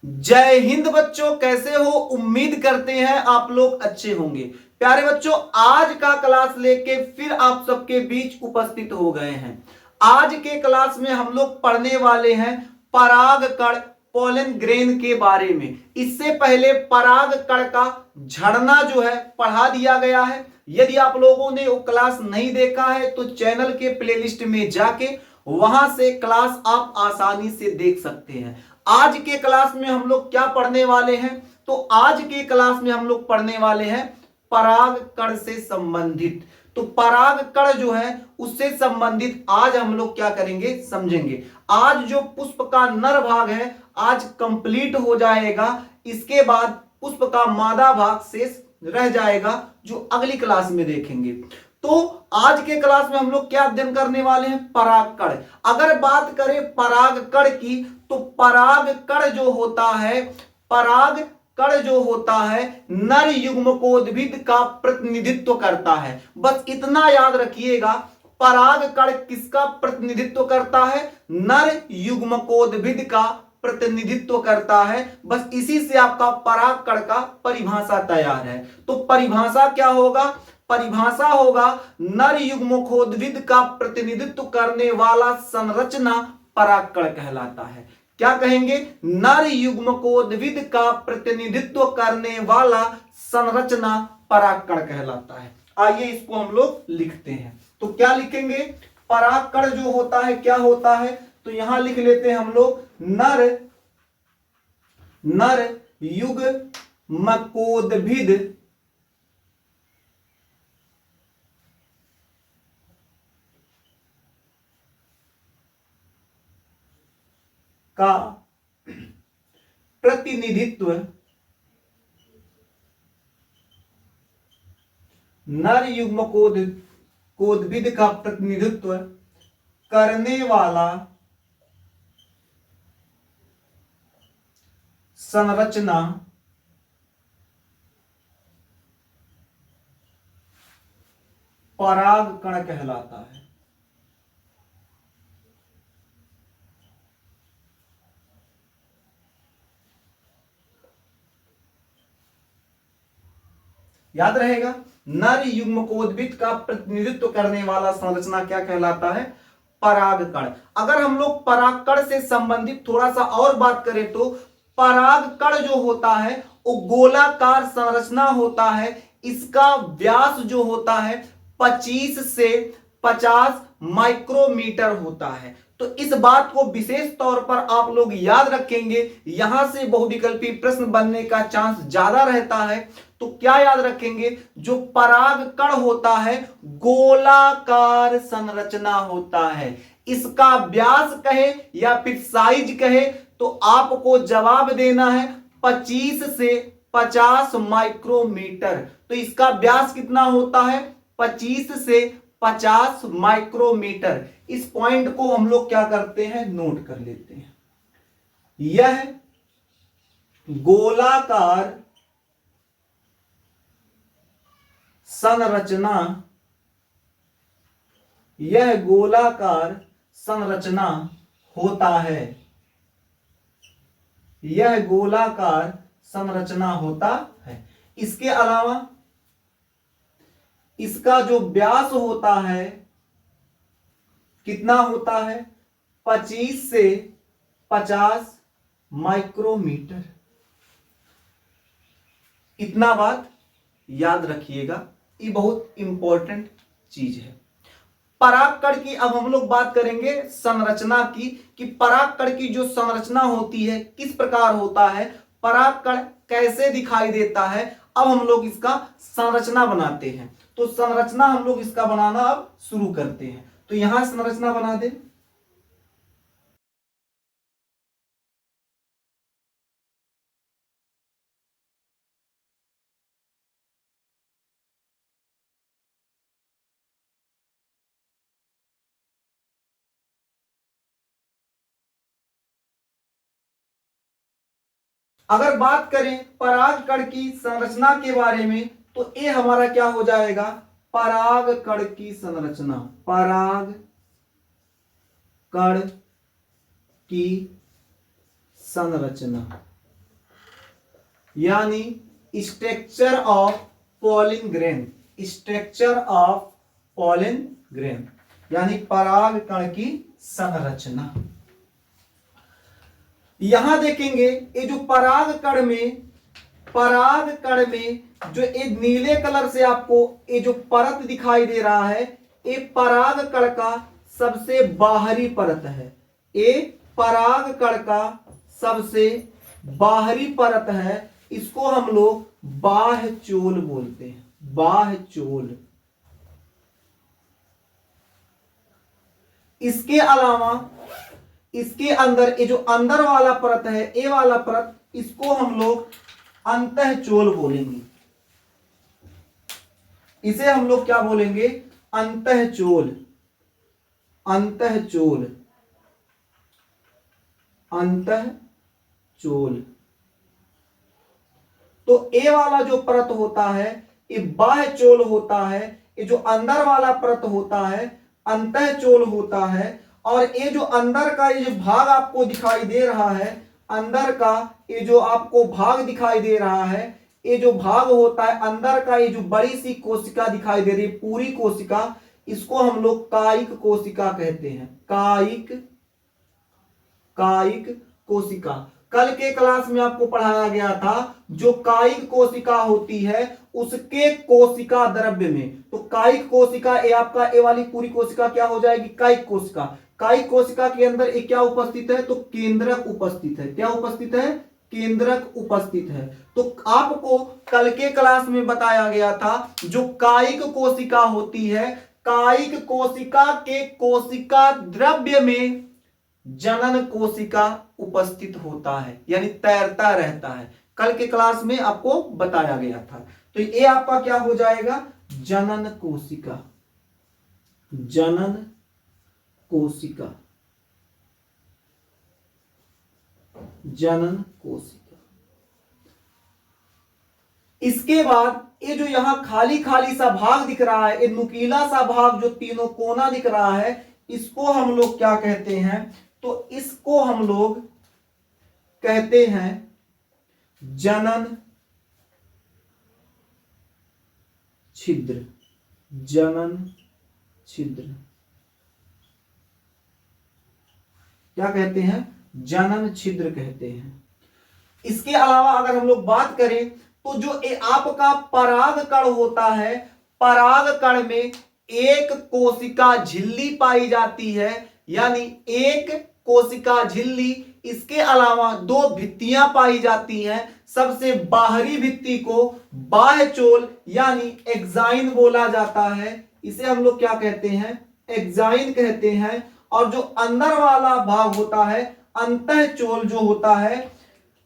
जय हिंद बच्चों, कैसे हो? उम्मीद करते हैं आप लोग अच्छे होंगे। प्यारे बच्चों, आज का क्लास लेके फिर आप सबके बीच उपस्थित हो गए हैं। आज के क्लास में हम लोग पढ़ने वाले हैं परागकण पोलन ग्रेन के बारे में। इससे पहले परागकण का झड़ना जो है पढ़ा दिया गया है। यदि आप लोगों ने वो क्लास नहीं देखा है तो चैनल के प्लेलिस्ट में जाके वहां से क्लास आप आसानी से देख सकते हैं। आज के क्लास में हम लोग क्या पढ़ने वाले हैं? तो आज के क्लास में हम लोग पढ़ने वाले हैं परागकण से संबंधित। तो परागकण जो है उससे संबंधित आज हम लोग क्या करेंगे, समझेंगे। आज जो पुष्प का नर भाग है आज कंप्लीट हो जाएगा। इसके बाद पुष्प का मादा भाग शेष रह जाएगा, जो अगली क्लास में देखेंगे। तो आज के क्लास में हम लोग क्या अध्ययन करने वाले हैं? परागकण। अगर बात करें परागकण की, तो परागकण जो होता है, परागकण जो होता है नर युग्मकोद्भिद का प्रतिनिधित्व करता है। बस इतना याद रखिएगा, परागकण किसका प्रतिनिधित्व करता है? नर युग्मकोद्भिद का प्रतिनिधित्व करता है। बस इसी से आपका परागकण का परिभाषा तैयार है। तो परिभाषा क्या होगा? परिभाषा होगा नर युग्मकोद्भिद का प्रतिनिधित्व करने वाला संरचना परागकण कहलाता है। क्या कहेंगे? नर युग्मकोद्भिद का प्रतिनिधित्व करने वाला संरचना परागकण कहलाता है। आइए इसको हम लोग लिखते हैं। तो क्या लिखेंगे? परागकण जो होता है क्या होता है? तो यहां लिख लेते हैं हम लोग नर युग्मकोद्भिद का प्रतिनिधित्व नर युग्मकोद्भिद का प्रतिनिधित्व करने वाला संरचना परागकण कहलाता है। याद रहेगा, नर युग्मकोद्भिद का प्रतिनिधित्व करने वाला संरचना क्या कहलाता है? परागकण। अगर हम लोग परागकण से संबंधित थोड़ा सा और बात करें तो परागकण जो होता है वो गोलाकार संरचना होता है। इसका व्यास जो होता है 25 से 50 माइक्रोमीटर होता है। तो इस बात को विशेष तौर पर आप लोग याद रखेंगे, यहां से बहुविकल्पी प्रश्न बनने का चांस ज्यादा रहता है। तो क्या याद रखेंगे? जो परागकण होता है गोलाकार संरचना होता है। इसका व्यास कहे या फिर साइज कहे तो आपको जवाब देना है 25 से 50 माइक्रोमीटर। तो इसका व्यास कितना होता है? 25 से 50 माइक्रोमीटर। इस पॉइंट को हम लोग क्या करते हैं, नोट कर लेते हैं। यह गोलाकार संरचना, यह गोलाकार संरचना होता है, यह गोलाकार संरचना होता है। इसके अलावा इसका जो व्यास होता है कितना होता है? 25 से 50 माइक्रोमीटर। इतना बात याद रखिएगा, ये बहुत इंपॉर्टेंट चीज है। परागकण की अब हम लोग बात करेंगे संरचना की, कि परागकण की जो संरचना होती है किस प्रकार होता है, परागकण कैसे दिखाई देता है। अब हम लोग इसका संरचना बनाते हैं। तो संरचना हम लोग इसका बनाना अब शुरू करते हैं। तो यहां संरचना बना दे। अगर बात करें परागकण की संरचना के बारे में तो ये हमारा क्या हो जाएगा? परागकण की संरचना, परागकण की संरचना। यानी structure of pollen grain, structure of pollen grain यानी पराग कण की संरचना। यहां देखेंगे ये जो पराग कण में जो ये नीले कलर से आपको ये जो परत दिखाई दे रहा है, ये पराग कण का सबसे बाहरी परत है। ये पराग कण का सबसे बाहरी परत है। इसको हम लोग बाह्य चोल बोलते हैं, बाह्य चोल। इसके अलावा इसके अंदर ये जो अंदर वाला परत है, ये वाला परत, इसको हम लोग अंतःचोल बोलेंगे। इसे हम लोग क्या बोलेंगे? अंतःचोल, अंतःचोल, अंतःचोल। तो ए वाला जो परत होता है ये बाह्य चोल होता है। ये जो अंदर वाला परत होता है अंतःचोल होता है। और ये जो अंदर का ये जो भाग आपको दिखाई दे रहा है, अंदर का ये जो आपको भाग दिखाई दे रहा है, ये जो भाग होता है अंदर का, ये जो बड़ी सी कोशिका दिखाई दे रही है, पूरी कोशिका, इसको हम लोग कायिक कोशिका कहते हैं। कायिक, कायिक कोशिका। कल के क्लास में आपको पढ़ाया गया था जो कायिक कोशिका होती है उसके कोशिका द्रव्य में, तो कायिक कोशिका ये आपका ए वाली पूरी कोशिका क्या हो जाएगी? कायिक कोशिका। कायिक कोशिका के अंदर एक क्या उपस्थित है? तो केंद्रक उपस्थित है। क्या उपस्थित है? केंद्रक उपस्थित है। तो आपको कल के क्लास में बताया गया था जो कायिक कोशिका होती है, कायिक कोशिका के कोशिका द्रव्य में जनन कोशिका उपस्थित होता है, यानी तैरता रहता है। कल के क्लास में आपको बताया गया था। तो ये आपका क्या हो जाएगा? जनन कोशिका, जनन कोशिका, जनन कोशिका। इसके बाद ये जो यहां खाली खाली सा भाग दिख रहा है, ये नुकीला सा भाग जो तीनों कोना दिख रहा है, इसको हम लोग क्या कहते हैं? तो इसको हम लोग कहते हैं जनन छिद्र, जनन छिद्र। क्या कहते हैं? जनन छिद्र कहते हैं। इसके अलावा अगर हम लोग बात करें तो जो आपका पराग कण होता है, पराग कण में एक कोशिका झिल्ली पाई जाती है, यानी एक कोशिका झिल्ली। इसके अलावा दो भित्तियां पाई जाती हैं। सबसे बाहरी भित्ति को बाह्य चोल यानी एक्साइन बोला जाता है। इसे हम लोग क्या कहते हैं? एक्साइन कहते हैं। और जो अंदर वाला भाग होता है, अंतःचोल जो होता है,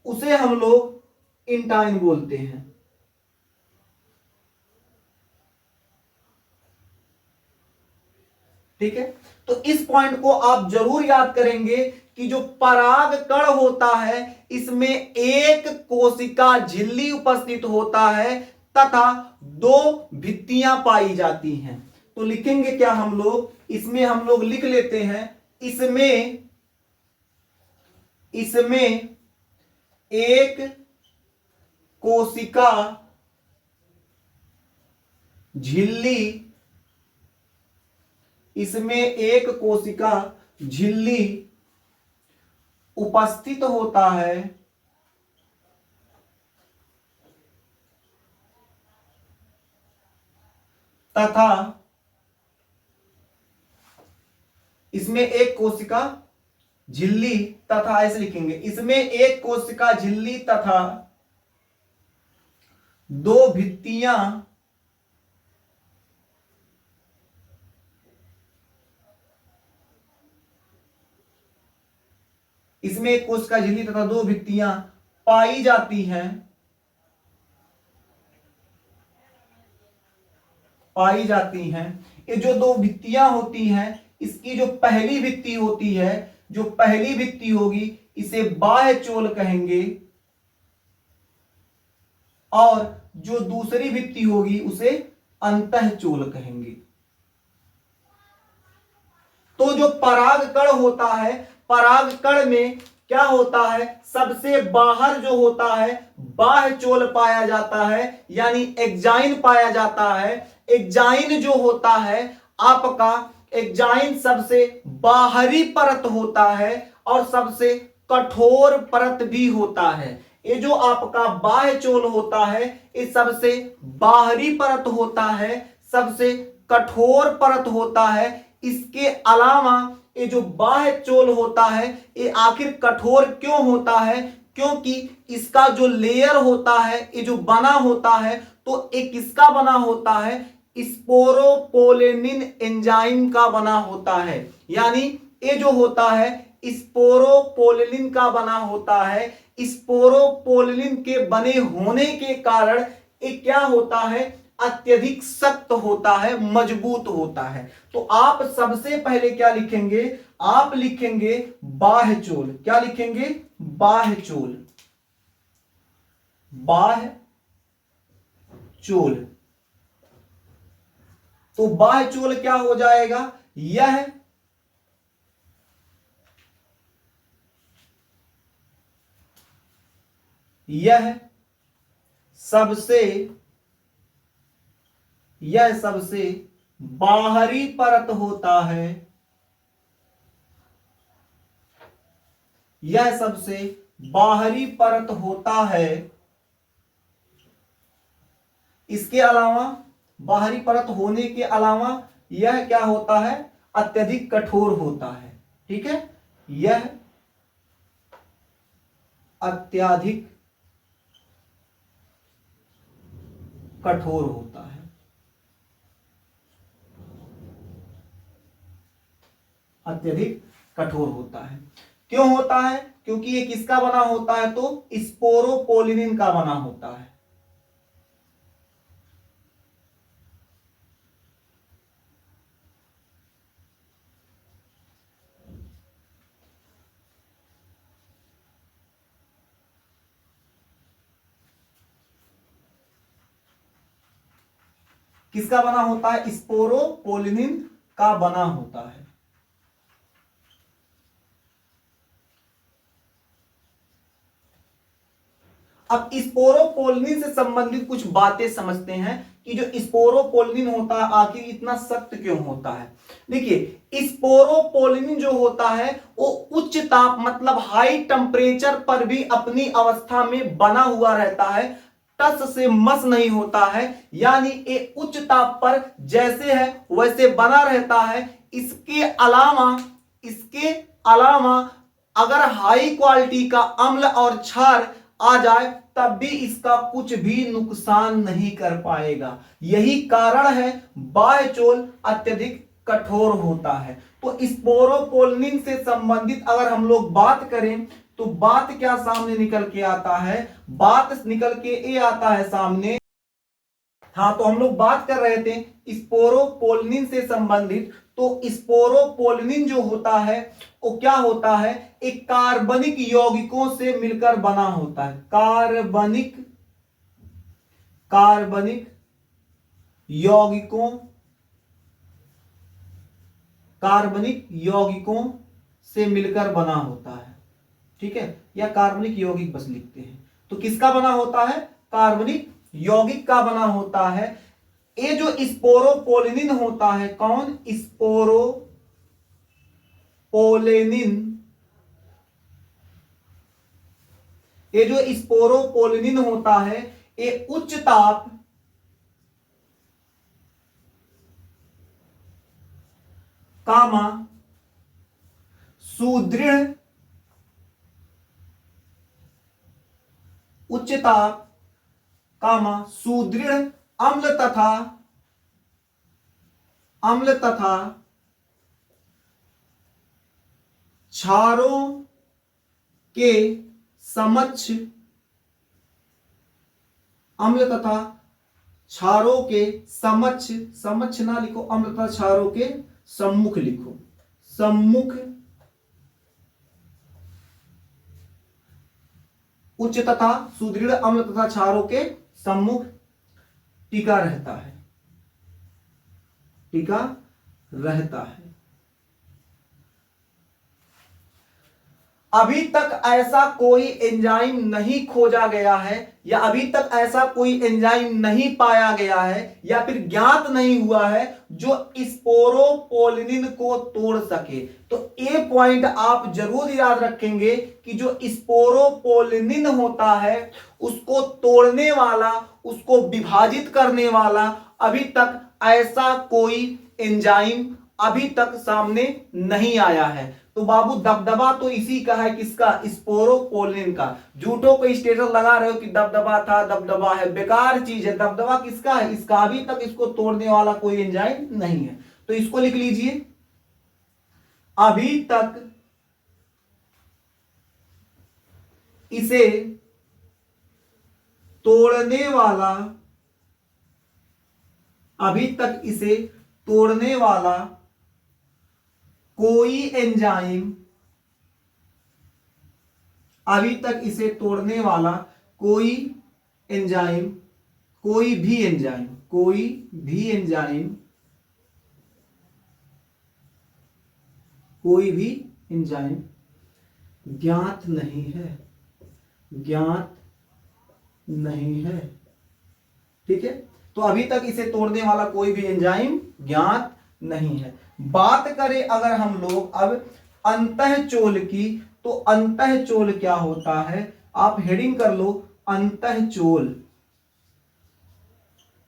उसे हम लोग इंटाइन बोलते हैं। ठीक है, तो इस पॉइंट को आप जरूर याद करेंगे कि जो पराग कण होता है इसमें एक कोशिका झिल्ली उपस्थित होता है तथा दो भित्तियां पाई जाती हैं। तो लिखेंगे क्या हम लोग? इसमें हम लोग लिख लेते हैं इसमें एक कोशिका झिल्ली, इसमें एक कोशिका झिल्ली उपस्थित होता है तथा इसमें एक कोशिका झिल्ली तथा, ऐसे लिखेंगे, इसमें एक कोशिका झिल्ली तथा दो भित्तियां इसमें एक कोशिका झिल्ली तथा दो भित्तियां पाई जाती हैं, पाई जाती हैं। ये जो दो भित्तियां होती हैं, इसकी जो पहली भित्ति होती है, जो पहली भित्ति होगी इसे बाह्य चोल कहेंगे और जो दूसरी भित्ति होगी उसे अंतःचोल कहेंगे। तो जो पराग कण होता है, पराग कण में क्या होता है, सबसे बाहर जो होता है बाह्य चोल पाया जाता है, यानी एक्जाइन पाया जाता है। एक्जाइन जो होता है आपका, एक्जाइन सबसे बाहरी परत होता है और सबसे कठोर परत भी होता है। ये जो आपका बाह्य चोल होता है ये सबसे बाहरी परत होता है, सबसे कठोर परत होता है। इसके अलावा ये जो बाह्य चोल होता है ये आखिर कठोर क्यों होता है, क्योंकि इसका जो लेयर होता है ये जो बना होता है तो एक किसका बना होता है, स्पोरोपोलेनिन एंजाइम का बना होता है। यानी ये जो होता है स्पोरोपोलिन का बना होता है। स्पोरोपोलिन के बने होने के कारण ये क्या होता है, अत्यधिक सख्त होता है, मजबूत होता है। तो आप सबसे पहले क्या लिखेंगे, आप लिखेंगे बाह्य चोल। क्या लिखेंगे, बाह्य चोल, बाह्य चोल। तो बाह्य चोल क्या हो जाएगा, यह सबसे बाहरी परत होता है, यह सबसे बाहरी परत होता है। इसके अलावा बाहरी परत होने के अलावा यह क्या होता है, अत्यधिक कठोर होता है। ठीक है, यह अत्यधिक कठोर होता है। अत्यधिक कठोर होता है। क्यों होता है, क्योंकि ये किसका बना होता है, तो स्पोरोपोलिन का बना होता है। किसका बना होता है, स्पोरोपोलिन का बना होता है। अब स्पोरोपोलिन से संबंधित कुछ बातें समझते हैं कि जो स्पोरोपोलिन होता है आखिर इतना सख्त क्यों होता है। देखिए स्पोरोपोलिन जो होता है वो उच्च ताप मतलब हाई टेम्परेचर पर भी अपनी अवस्था में बना हुआ रहता है, टस से मस नहीं होता है, यानी ये उच्च ताप पर जैसे है वैसे बना रहता है। इसके अलावा अगर हाई क्वालिटी का अम्ल और क्षार आ जाए तब भी इसका कुछ भी नुकसान नहीं कर पाएगा। यही कारण है बाह्य चोल अत्यधिक कठोर होता है। तो स्पोरोपोलिन से संबंधित अगर हम लोग बात करें तो बात क्या सामने निकल के आता है, बात निकल के ये आता है सामने। हाँ, तो हम लोग बात कर रहे थे स्पोरोपोलिन से संबंधित। तो स्पोरोपोलिन जो होता है वो क्या होता है, एक कार्बनिक यौगिकों से मिलकर बना होता है। कार्बनिक यौगिकों से मिलकर बना होता है। ठीक है, या कार्बनिक यौगिक बस लिखते हैं। तो किसका बना होता है, कार्बनिक यौगिक का बना होता है। ये जो स्पोरोपोलिन होता है, कौन, स्पोरोपोलिन, ये जो स्पोरोपोलिन होता है ये उच्च ताप कामा सुदृढ़, उच्च ताप कामा सुदृढ़ अम्ल तथा क्षारों के समक्ष, अम्ल तथा क्षारों के समक्ष, समक्ष ना लिखो, अम्ल तथा क्षारों के सम्मुख लिखो, सम्मुख उच्च तथा सुदृढ़ अम्ल तथा क्षारों के सम्मुख टिका रहता है, टिका रहता है। अभी तक ऐसा कोई एंजाइम नहीं खोजा गया है या अभी तक ऐसा कोई एंजाइम नहीं पाया गया है या फिर ज्ञात नहीं हुआ है जो स्पोरोपोलिन को तोड़ सके। तो ये पॉइंट आप जरूर याद रखेंगे कि जो स्पोरोपोलिन होता है उसको तोड़ने वाला, उसको विभाजित करने वाला अभी तक ऐसा कोई एंजाइम अभी तक सामने नहीं आया है। तो बाबू दबदबा तो इसी का है, किसका? स्पोरोपोलिन का। झूठों को स्टेटस लगा रहे हो कि दबदबा था, दबदबा है, बेकार चीज है। दबदबा किसका है? इसका। अभी तक इसको तोड़ने वाला कोई एंजाइम नहीं है। तो इसको लिख लीजिए, अभी तक इसे तोड़ने वाला, अभी तक इसे तोड़ने वाला कोई एंजाइम, अभी तक इसे तोड़ने वाला कोई एंजाइम, कोई भी एंजाइम, कोई भी एंजाइम, कोई भी एंजाइम ज्ञात नहीं है, ज्ञात नहीं है। ठीक है, तो अभी तक इसे तोड़ने वाला कोई भी एंजाइम ज्ञात नहीं है। बात करें अगर हम लोग अब अंतःचोल की, तो अंतःचोल क्या होता है? आप हेडिंग कर लो अंतःचोल।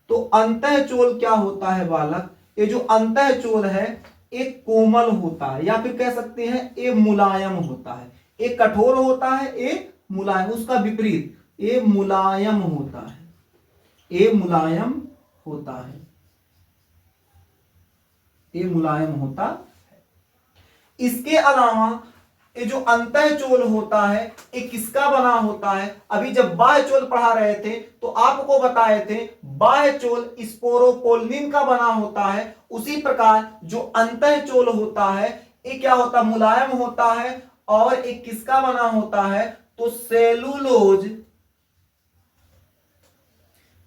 तो अंतःचोल क्या होता है बालक? ये जो अंतःचोल है एक कोमल होता है या फिर कह सकते हैं ये मुलायम होता है। एक कठोर होता है, एक मुलायम, उसका विपरीत ये मुलायम होता है, ये मुलायम होता है, ये मुलायम होता है। इसके अलावा ये जो अंतःचोल होता है ये किसका बना होता है? अभी जब बाह्यचोल पढ़ा रहे थे तो आपको बताए थे बाह्यचोल स्पोरोपोलिन का बना होता है। उसी प्रकार जो अंतःचोल होता है ये क्या होता? मुलायम होता है। और एक किसका बना होता है? तो सेलुलोज।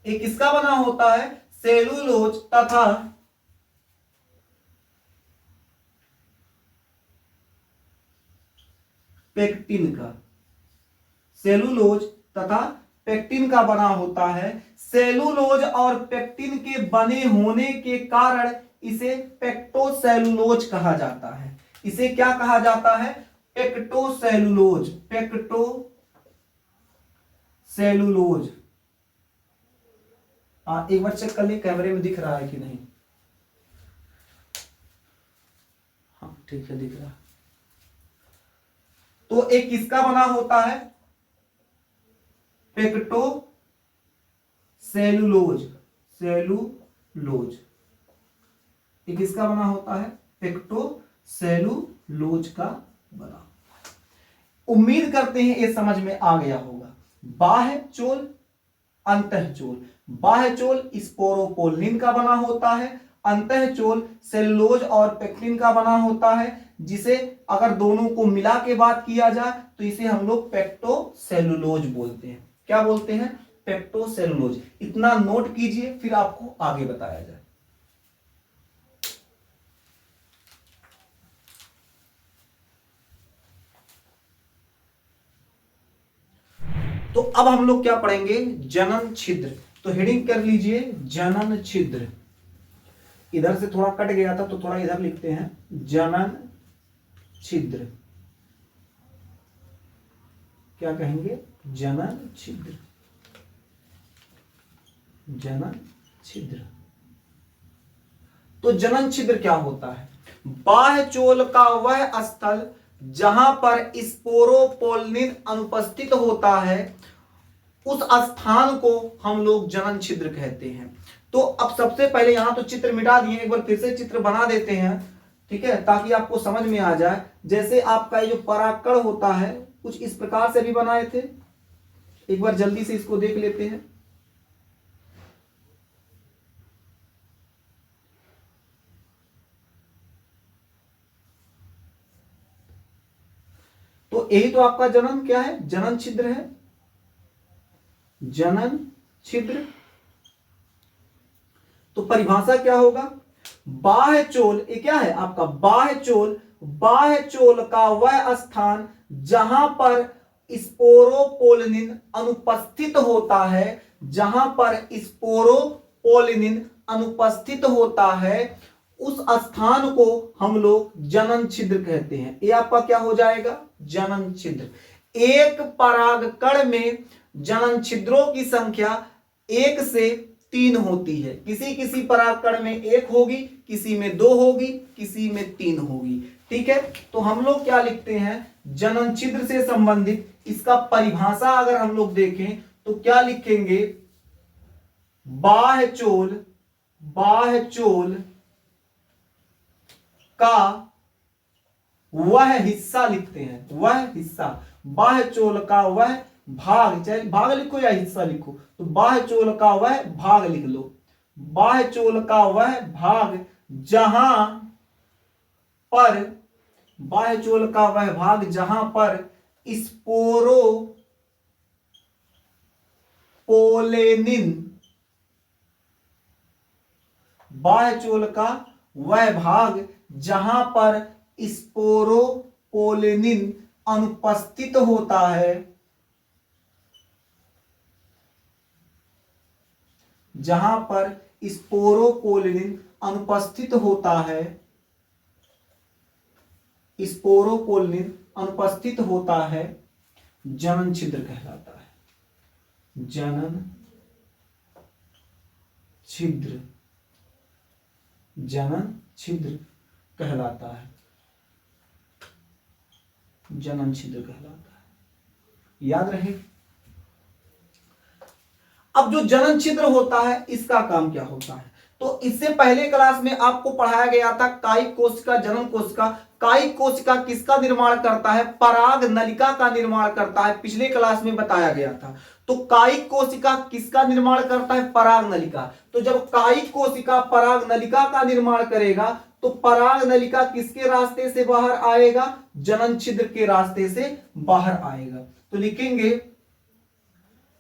ये किसका बना होता है? सेलुलोज तथा पेक्टिन का। सेलुलोज तथा पेक्टिन का बना होता है। सेलुलोज और पेक्टिन के बने होने के कारण इसे पेक्टोसेलुलोज कहा जाता है। इसे क्या कहा जाता है? पेक्टोसेलुलोज, पेक्टोसेलुलोज। एक बार चेक कर ले कैमरे में दिख रहा है कि नहीं। हाँ ठीक है, दिख रहा है। तो एक किसका बना होता है? पेक्टोसेलुलोज, सेलुलोज। ये किसका बना होता है? पेक्टोसेलुलोज का बना। उम्मीद करते हैं ये समझ में आ गया होगा। बाह्यचोल, अंतःचोल। बाह्यचोल स्पोरोपोलिन का बना होता है, अंतःचोल सेलुलोज और पेक्टिन का बना होता है, जिसे अगर दोनों को मिला के बात किया जाए तो इसे हम लोग पेक्टोसेलुलोज बोलते हैं। क्या बोलते हैं? पेक्टोसेलुलोज। इतना नोट कीजिए, फिर आपको आगे बताया जाए। तो अब हम लोग क्या पढ़ेंगे? जनन छिद्र। तो हेडिंग कर लीजिए जनन छिद्र। इधर से थोड़ा कट गया था तो थोड़ा इधर लिखते हैं जनन छिद्र। क्या कहेंगे? जनन छिद्र, जनन छिद्र। तो जनन छिद्र क्या होता है? बाह्यचोल का वह स्थल जहां पर स्पोरोपोलिन अनुपस्थित होता है उस स्थान को हम लोग जनन छिद्र कहते हैं। तो अब सबसे पहले यहां तो चित्र मिटा दिए, एक बार फिर से चित्र बना देते हैं, ठीक है, ताकि आपको समझ में आ जाए। जैसे आपका ये जो परागकण होता है कुछ इस प्रकार से भी बनाए थे। एक बार जल्दी से इसको देख लेते हैं। तो यही तो आपका जनन क्या है? जनन छिद्र है, जनन छिद्र। तो परिभाषा क्या होगा? बाह्यचोल, ये क्या है आपका? बाह्यचोल बाह्य चोल का वह स्थान जहां पर स्पोरोपोलिन अनुपस्थित होता है, जहां पर स्पोरोपोलिन अनुपस्थित होता है, उस स्थान को हम लोग जनन छिद्र कहते हैं। ये आपका क्या हो जाएगा? जनन छिद्र। एक परागकण में जनन छिद्रों की संख्या 1 से 3 होती है। किसी किसी परागकण में 1 होगी, किसी में 2 होगी, किसी में 3 होगी। ठीक है, तो हम लोग क्या लिखते हैं? जनन छिद्र से संबंधित इसका परिभाषा अगर हम लोग देखें तो क्या लिखेंगे? बाह्य चोल का वह हिस्सा लिखते हैं, वह हिस्सा, बाह्य चोल का वह भाग, चाहे भाग लिखो या हिस्सा लिखो, तो बाह्य चोल का वह भाग लिख लो। बाह्य चोल का वह भाग जहां पर, बाह्य चोल का वह भाग जहां पर स्पोरोपोलेनिन, बाह्य चोल का वह भाग जहां पर स्पोरोपोलेनिन अनुपस्थित होता है, जहां पर स्पोरोपोलिन अनुपस्थित होता है, स्पोरोपोलिन अनुपस्थित होता है, जनन छिद्र कहलाता है। जनन छिद्र, जनन छिद्र कहलाता है, जनन छिद्र कहलाता है। याद रहे। अब जो जनन छिद्र होता है इसका काम क्या होता है? तो इससे पहले क्लास में आपको पढ़ाया गया था कायिक कोशिका, जनन कोशिका। कायिक कोशिका किसका निर्माण करता है? पराग नलिका का निर्माण करता है, पिछले क्लास में बताया गया था। तो कायिक कोशिका किसका निर्माण करता है? पराग नलिका। तो जब कायिक कोशिका पराग नलिका का निर्माण करेगा तो पराग नलिका किसके रास्ते से बाहर आएगा? जनन छिद्र के रास्ते से बाहर आएगा। तो लिखेंगे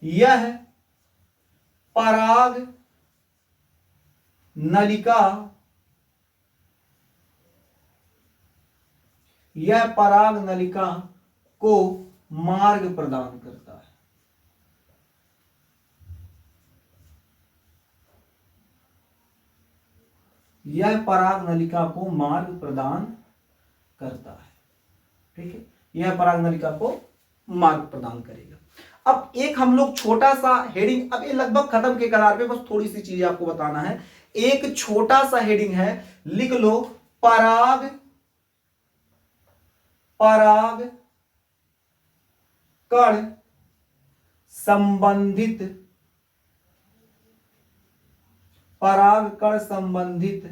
यह पराग नलिका, यह पराग नलिका को मार्ग प्रदान करता है। यह पराग नलिका को मार्ग प्रदान करता है। ठीक है, यह पराग नलिका को मार्ग प्रदान करेगा। अब एक हम लोग छोटा सा हेडिंग, अब ये लगभग खत्म के कगार पे, बस थोड़ी सी चीजें आपको बताना है। एक छोटा सा हेडिंग है, लिख लो पराग कण संबंधित, पराग कण संबंधित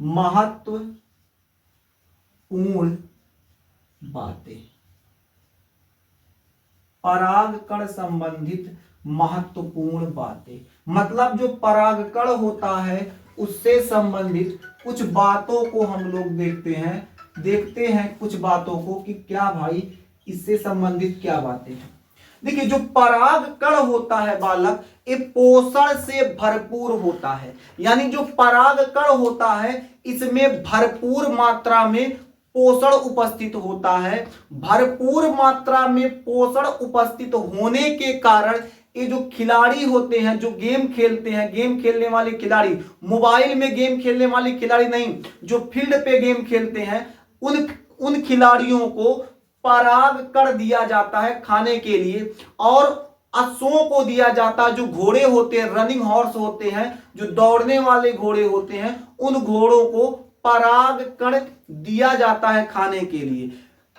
महत्वपूर्ण बातें। परागकण संबंधित महत्वपूर्ण बातें मतलब जो परागकण होता है उससे संबंधित कुछ बातों को हम लोग देखते हैं कुछ बातों को कि क्या भाई इससे संबंधित क्या बातें हैं। देखिए जो परागकण होता है बालक, ये पोषण से भरपूर होता है। यानी जो परागकण होता है इसमें भरपूर मात्रा में पोषण उपस्थित होता है। भरपूर मात्रा में पोषण उपस्थित होने के कारण ये जो खिलाड़ी होते हैं, जो गेम खेलते हैं, गेम खेलने वाले खिलाड़ी, मोबाइल में गेम खेलने वाले खिलाड़ी नहीं, जो फील्ड पे गेम खेलते हैं, उन खिलाड़ियों को परागकण दिया जाता है खाने के लिए। और अश्वों को दिया जाता है, जो घोड़े होते हैं, रनिंग हॉर्स होते हैं, जो दौड़ने वाले घोड़े होते हैं, उन घोड़ों को परागकण दिया जाता है खाने के लिए।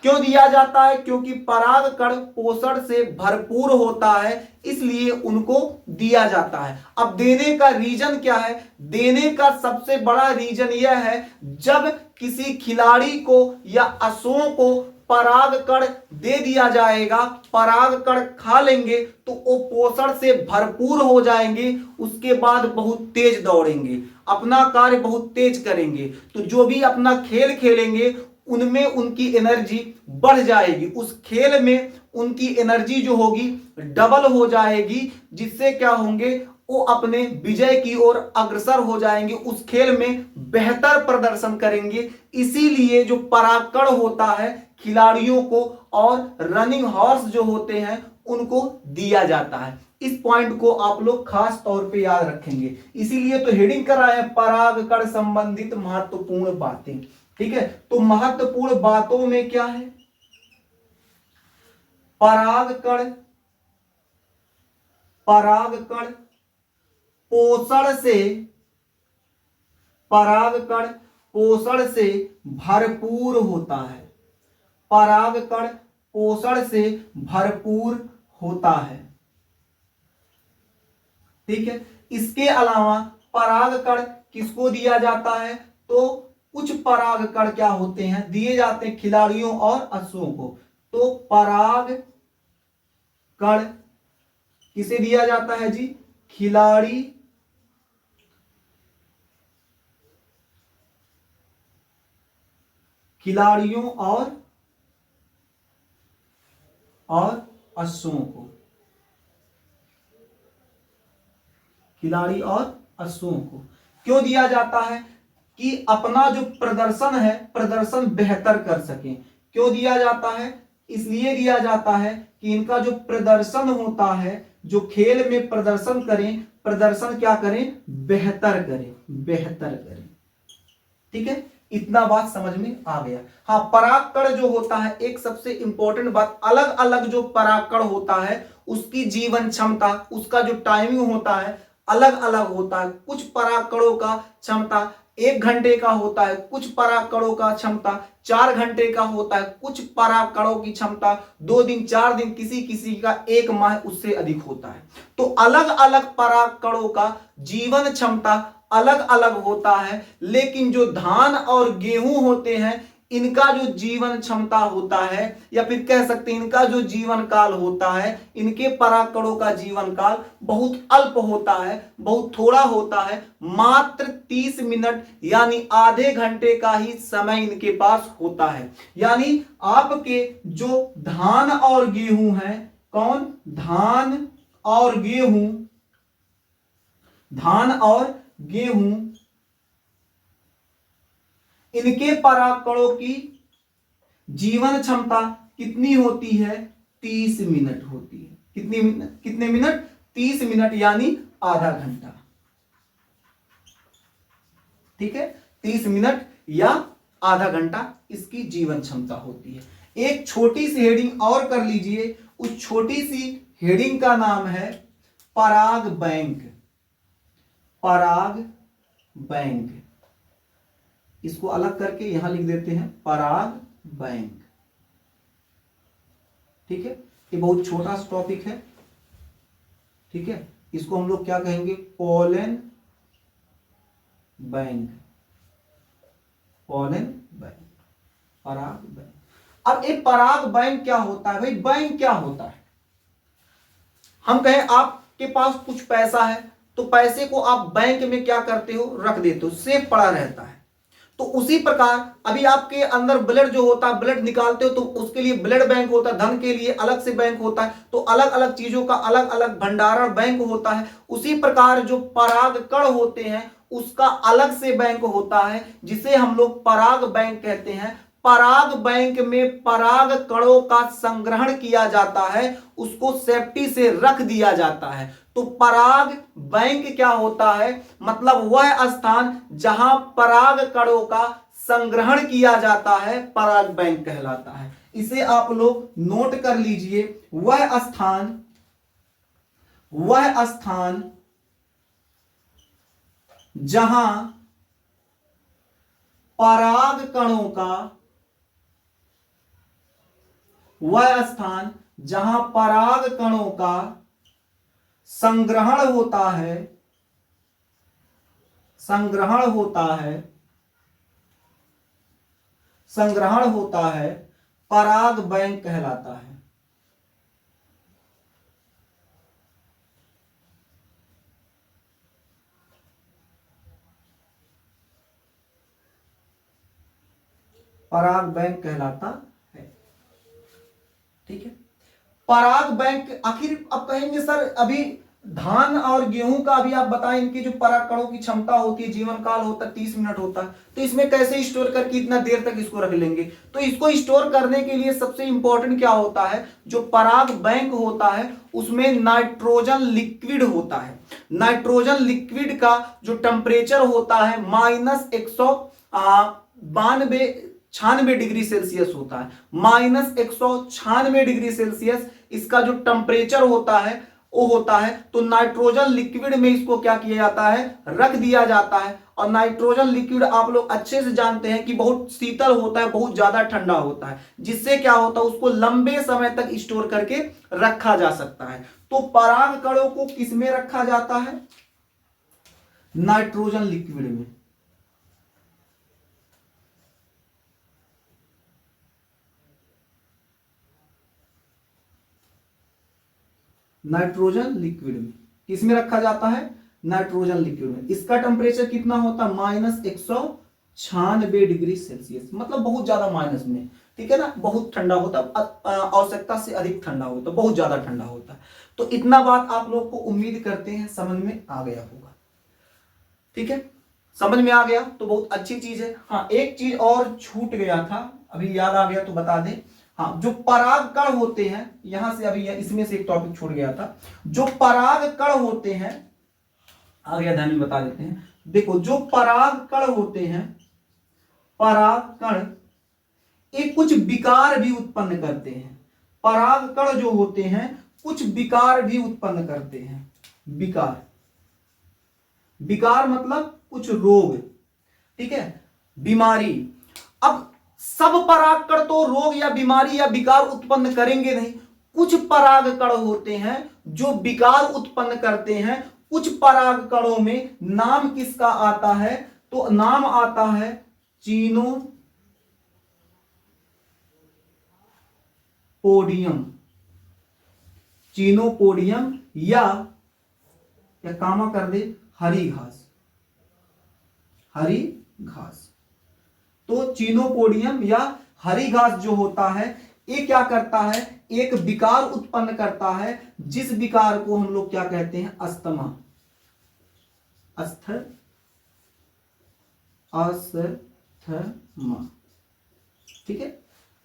क्यों दिया जाता है? क्योंकि परागकण पोषण से भरपूर होता है, इसलिए उनको दिया जाता है। अब देने का रीजन क्या है? देने का सबसे बड़ा रीजन यह है, जब किसी खिलाड़ी को या अश्वों को परागकण दे दिया जाएगा, परागकण खा लेंगे तो वो पोषण से भरपूर हो जाएंगे, उसके बाद बहुत तेज दौड़ेंगे, अपना कार्य बहुत तेज करेंगे। तो जो भी अपना खेल खेलेंगे उनमें उनकी एनर्जी बढ़ जाएगी, उस खेल में उनकी एनर्जी जो होगी डबल हो जाएगी, जिससे क्या होंगे वो अपने विजय की ओर अग्रसर हो जाएंगे, उस खेल में बेहतर प्रदर्शन करेंगे। इसीलिए जो परागकण होता है खिलाड़ियों को और रनिंग हॉर्स जो होते हैं उनको दिया जाता है। इस पॉइंट को आप लोग खास तौर पे याद रखेंगे, इसीलिए तो हेडिंग करा है परागकण संबंधित महत्वपूर्ण बातें। ठीक है, तो महत्वपूर्ण बातों में क्या है? परागकण पोषण से परागकण पोषण से भरपूर होता है। परागकण पोषण से भरपूर होता है। ठीक है, इसके अलावा परागकण किसको दिया जाता है? तो कुछ परागकण क्या होते हैं, दिए जाते हैं खिलाड़ियों और अश्वों को। तो परागकण किसे दिया जाता है जी? खिलाड़ियों और अश्वों को। खिलाड़ी और अश्वों को क्यों दिया जाता है? कि अपना जो प्रदर्शन है प्रदर्शन बेहतर कर सकें। क्यों दिया जाता है? इसलिए दिया जाता है कि इनका जो प्रदर्शन होता है, जो खेल में प्रदर्शन करें, प्रदर्शन क्या करें? बेहतर करें। ठीक है, इतना बात समझ में आ गया। हाँ, परागकण जो होता है, एक सबसे इंपॉर्टेंट बात, अलग अलग जो परागकण होता है उसकी जीवन क्षमता, उसका जो टाइमिंग होता है अलग अलग होता है। कुछ परागकणों का क्षमता 1 घंटे का होता है, कुछ परागकणों का क्षमता 4 घंटे का होता है, कुछ परागकणों की क्षमता 2 दिन 4 दिन, किसी किसी का 1 माह उससे अधिक होता है। तो अलग अलग परागकणों का जीवन क्षमता अलग अलग होता है। लेकिन जो धान और गेहूं होते हैं इनका जो जीवन क्षमता होता है, या फिर कह सकते हैं इनका जो जीवन काल होता है, इनके परागकणों का जीवन काल बहुत अल्प होता है, बहुत थोड़ा होता है। मात्र 30 मिनट यानी आधे घंटे का ही समय इनके पास होता है। यानी आपके जो धान और गेहूं है, कौन? धान और गेहूं, इनके परागकणों की जीवन क्षमता कितनी होती है? 30 मिनट होती है। कितने मिनट? 30 मिनट यानी आधा घंटा। ठीक है, 30 मिनट या आधा घंटा इसकी जीवन क्षमता होती है। एक छोटी सी हेडिंग और कर लीजिए, उस छोटी सी हेडिंग का नाम है पराग बैंक। इसको अलग करके यहां लिख देते हैं पराग बैंक। ठीक है, ये बहुत छोटा सा टॉपिक है। ठीक है, इसको हम लोग क्या कहेंगे? Pollen bank. पराग बैंक। अब एक पराग बैंक क्या होता है भाई? बैंक क्या होता है? हम कहें आपके पास कुछ पैसा है, तो पैसे को आप बैंक में क्या करते हो? रख देते हो, सेफ पड़ा रहता है। तो उसी प्रकार अभी आपके अंदर ब्लड जो होता है, ब्लड निकालते हो तो उसके लिए ब्लड बैंक होता है, धन के लिए अलग से बैंक होता है। तो अलग अलग चीजों का अलग अलग भंडारण बैंक होता है। उसी प्रकार जो परागकण होते हैं उसका अलग से बैंक होता है, जिसे हम लोग पराग बैंक कहते हैं। पराग बैंक में पराग कणों का संग्रहण किया जाता है, उसको सेफ्टी से रख दिया जाता है। तो पराग बैंक क्या होता है? मतलब वह स्थान जहां पराग कणों का संग्रहण किया जाता है, पराग बैंक कहलाता है। इसे आप लोग नोट कर लीजिए। वह स्थान जहां पराग कणों का संग्रहण होता है, पराग बैंक कहलाता है। पराग बैंक कहलाता है। ठीक है, पराग बैंक आखिर अब कहेंगे सर अभी धान और गेहूं का भी आप बताएं, इनकी जो परागकणों की क्षमता होती है, जीवन काल होता है 30 मिनट होता है, तो इसमें कैसे स्टोर करके इतना देर तक इसको रख लेंगे? तो इसको स्टोर करने के लिए सबसे इंपॉर्टेंट क्या होता है, जो पराग बैंक होता है उसमें नाइट्रोजन लिक्विड होता है। नाइट्रोजन लिक्विड का जो टेम्परेचर होता है -196 डिग्री सेल्सियस होता है। -196 डिग्री सेल्सियस इसका जो टेम्परेचर होता है वो होता है। तो नाइट्रोजन लिक्विड में इसको क्या किया जाता है, रख दिया जाता है। और नाइट्रोजन लिक्विड आप लोग अच्छे से जानते हैं कि बहुत शीतल होता है, बहुत ज्यादा ठंडा होता है, जिससे क्या होता है उसको लंबे समय तक स्टोर करके रखा जा सकता है। तो पराग कणों को किसमें रखा जाता है, नाइट्रोजन लिक्विड में। नाइट्रोजन लिक्विड में किसमें रखा जाता है, नाइट्रोजन लिक्विड में। इसका टेम्परेचर कितना होता है, -196 डिग्री सेल्सियस, मतलब बहुत ज्यादा माइनस में, ठीक है ना, बहुत ठंडा होता है, आवश्यकता से अधिक ठंडा होता है, बहुत ज्यादा ठंडा होता है। तो इतना बात आप लोग को उम्मीद करते हैं समझ में आ गया होगा, ठीक है, समझ में आ गया तो बहुत अच्छी चीज है। हाँ, एक चीज और छूट गया था, अभी याद आ गया तो बता दें। हाँ, जो पराग कण होते हैं, यहां से अभी इसमें से एक टॉपिक छूट गया था, जो पराग कण होते हैं, आ गया ध्यान में, बता देते हैं। देखो, जो पराग कण होते हैं, पराग कण एक कुछ विकार भी उत्पन्न करते हैं। पराग कण जो होते हैं कुछ विकार भी उत्पन्न करते हैं। विकार, विकार मतलब कुछ रोग, ठीक है, बीमारी। अब सब परागकण तो रोग या बीमारी या विकार उत्पन्न करेंगे नहीं। कुछ परागकण होते हैं जो विकार उत्पन्न करते हैं। कुछ परागकणों में नाम किसका आता है, तो नाम आता है चीनोपोडियम, चीनोपोडियम या कामा कर दे हरी घास, हरी घास। तो चीनोपोडियम या हरी घास जो होता है ये क्या करता है, एक विकार उत्पन्न करता है, जिस विकार को हम लोग क्या कहते हैं, अस्थमा, अस्थमा, ठीक है,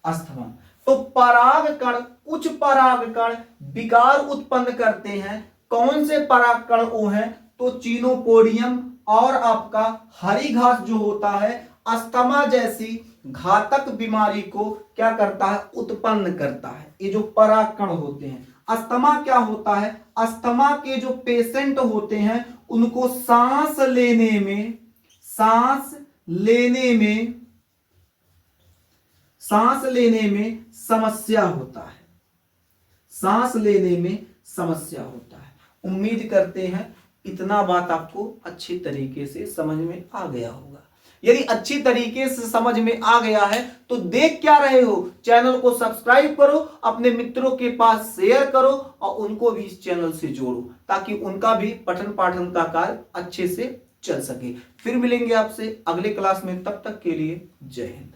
अस्थमा। तो परागकण, कुछ परागकण विकार उत्पन्न करते हैं। कौन से परागकण वो हैं, तो चीनोपोडियम और आपका हरी घास जो होता है अस्थमा जैसी घातक बीमारी को क्या करता है, उत्पन्न करता है। ये जो परागकण होते हैं, अस्थमा क्या होता है, अस्थमा के जो पेशेंट होते हैं उनको सांस लेने में समस्या होता है, सांस लेने में समस्या होता है। उम्मीद करते हैं इतना बात आपको अच्छी तरीके से समझ में आ गया होगा। यदि अच्छी तरीके से समझ में आ गया है तो देख क्या रहे हो, चैनल को सब्सक्राइब करो, अपने मित्रों के पास शेयर करो और उनको भी इस चैनल से जोड़ो, ताकि उनका भी पठन पाठन का कार्य अच्छे से चल सके। फिर मिलेंगे आपसे अगले क्लास में, तब तक के लिए जय हिंद।